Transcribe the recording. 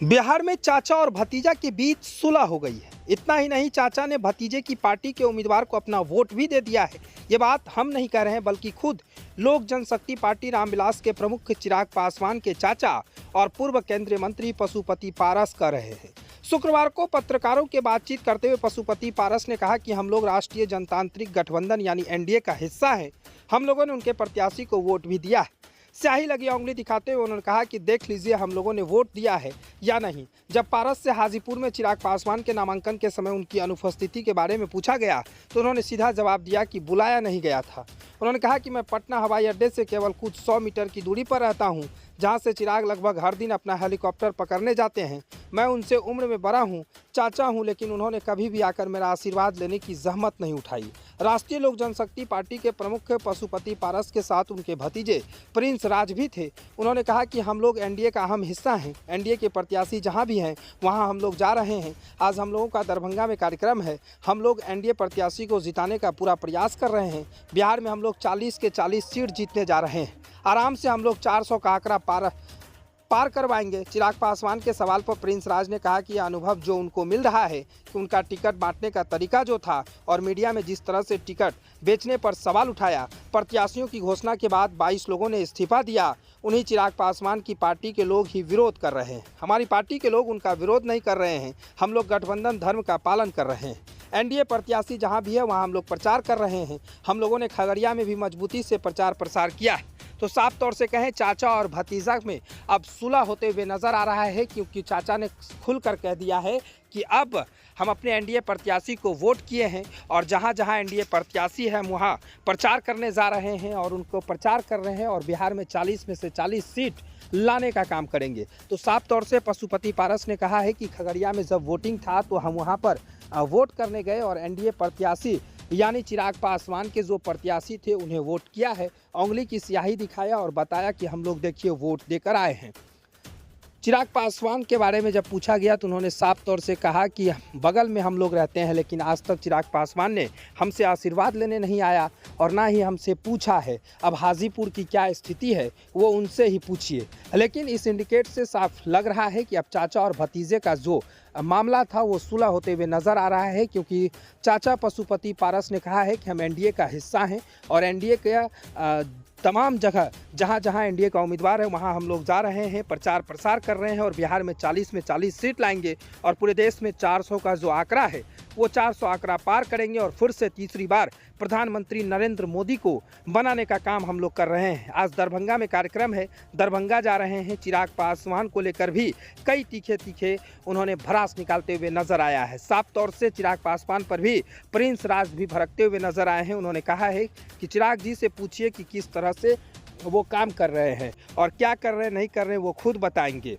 बिहार में चाचा और भतीजा के बीच सुलह हो गई है। इतना ही नहीं, चाचा ने भतीजे की पार्टी के उम्मीदवार को अपना वोट भी दे दिया है। ये बात हम नहीं कह रहे हैं, बल्कि खुद लोक जनशक्ति पार्टी रामविलास के प्रमुख चिराग पासवान के चाचा और पूर्व केंद्रीय मंत्री पशुपति पारस कह रहे हैं। शुक्रवार को पत्रकारों के बातचीत करते हुए पशुपति पारस ने कहा कि हम लोग राष्ट्रीय जनतांत्रिक गठबंधन यानी एनडीए का हिस्सा हैं। हम लोगों ने उनके प्रत्याशी को वोट भी दिया है। स्याही लगी उंगली दिखाते हुए उन्होंने कहा कि देख लीजिए हम लोगों ने वोट दिया है या नहीं। जब पारस से हाजीपुर में चिराग पासवान के नामांकन के समय उनकी अनुपस्थिति के बारे में पूछा गया तो उन्होंने सीधा जवाब दिया कि बुलाया नहीं गया था। उन्होंने कहा कि मैं पटना हवाई अड्डे से केवल कुछ 100 मीटर की दूरी पर रहता हूं, जहां से चिराग लगभग हर दिन अपना हेलीकॉप्टर पकड़ने जाते हैं। मैं उनसे उम्र में बड़ा हूं, चाचा हूं, लेकिन उन्होंने कभी भी आकर मेरा आशीर्वाद लेने की जहमत नहीं उठाई। राष्ट्रीय लोक जनशक्ति पार्टी के प्रमुख पशुपति पारस के साथ उनके भतीजे प्रिंस राज भी थे। उन्होंने कहा कि हम लोग एनडीए का अहम हिस्सा हैं। एनडीए के प्रत्याशी जहां भी हैं वहां हम लोग जा रहे हैं। आज हम लोगों का दरभंगा में कार्यक्रम है। हम लोग एनडीए प्रत्याशी को जिताने का पूरा प्रयास कर रहे हैं। बिहार में हम लोग 40 के 40 सीट जीतने जा रहे हैं। आराम से हम लोग 400 का आंकड़ा पार करवाएंगे। चिराग पासवान के सवाल पर प्रिंस राज ने कहा कि यह अनुभव जो उनको मिल रहा है कि उनका टिकट बांटने का तरीका जो था और मीडिया में जिस तरह से टिकट बेचने पर सवाल उठाया, प्रत्याशियों की घोषणा के बाद 22 लोगों ने इस्तीफा दिया, उन्हीं चिराग पासवान की पार्टी के लोग ही विरोध कर रहे हैं। हमारी पार्टी के लोग उनका विरोध नहीं कर रहे हैं। हम लोग गठबंधन धर्म का पालन कर रहे हैं। एनडीए प्रत्याशी जहां भी है वहां हम लोग प्रचार कर रहे हैं। हम लोगों ने खगड़िया में भी मजबूती से प्रचार प्रसार किया है। तो साफ तौर से कहें, चाचा और भतीजा में अब सुलह होते हुए नजर आ रहा है, क्योंकि चाचा ने खुलकर कह दिया है कि अब हम अपने एनडीए प्रत्याशी को वोट किए हैं और जहां जहां एनडीए प्रत्याशी है वहां प्रचार करने जा रहे हैं और उनको प्रचार कर रहे हैं और बिहार में 40 में से 40 सीट लाने का काम करेंगे। तो साफ तौर से पशुपति पारस ने कहा है कि खगड़िया में जब वोटिंग था तो हम वहां पर वोट करने गए और एनडीए प्रत्याशी यानी चिराग पासवान के जो प्रत्याशी थे उन्हें वोट किया है। उंगली की स्याही दिखाया और बताया कि हम लोग देखिए वोट देकर आए हैं। चिराग पासवान के बारे में जब पूछा गया तो उन्होंने साफ तौर से कहा कि बगल में हम लोग रहते हैं, लेकिन आज तक चिराग पासवान ने हमसे आशीर्वाद लेने नहीं आया और ना ही हमसे पूछा है। अब हाजीपुर की क्या स्थिति है वो उनसे ही पूछिए। लेकिन इस इंडिकेट से साफ लग रहा है कि अब चाचा और भतीजे का जो मामला था वो सुलह होते हुए नजर आ रहा है, क्योंकि चाचा पशुपति पारस ने कहा है कि हम एनडीए का हिस्सा हैं और एनडीए का तमाम जगह जहां जहां एनडीए का उम्मीदवार है वहां हम लोग जा रहे हैं, प्रचार प्रसार कर रहे हैं और बिहार में 40 में 40 सीट लाएंगे और पूरे देश में 400 का जो आंकड़ा है वो 400 आंकड़ा पार करेंगे और फिर से तीसरी बार प्रधानमंत्री नरेंद्र मोदी को बनाने का काम हम लोग कर रहे हैं। आज दरभंगा में कार्यक्रम है, दरभंगा जा रहे हैं। चिराग पासवान को लेकर भी कई तीखे उन्होंने भड़ास निकालते हुए नजर आया है। साफ तौर से चिराग पासवान पर भी प्रिंस राज भी भड़कते हुए नजर आए हैं। उन्होंने कहा है कि चिराग जी से पूछिए कि किस तरह से वो काम कर रहे हैं और क्या कर रहे हैं नहीं कर रहे हैं वो खुद बताएंगे।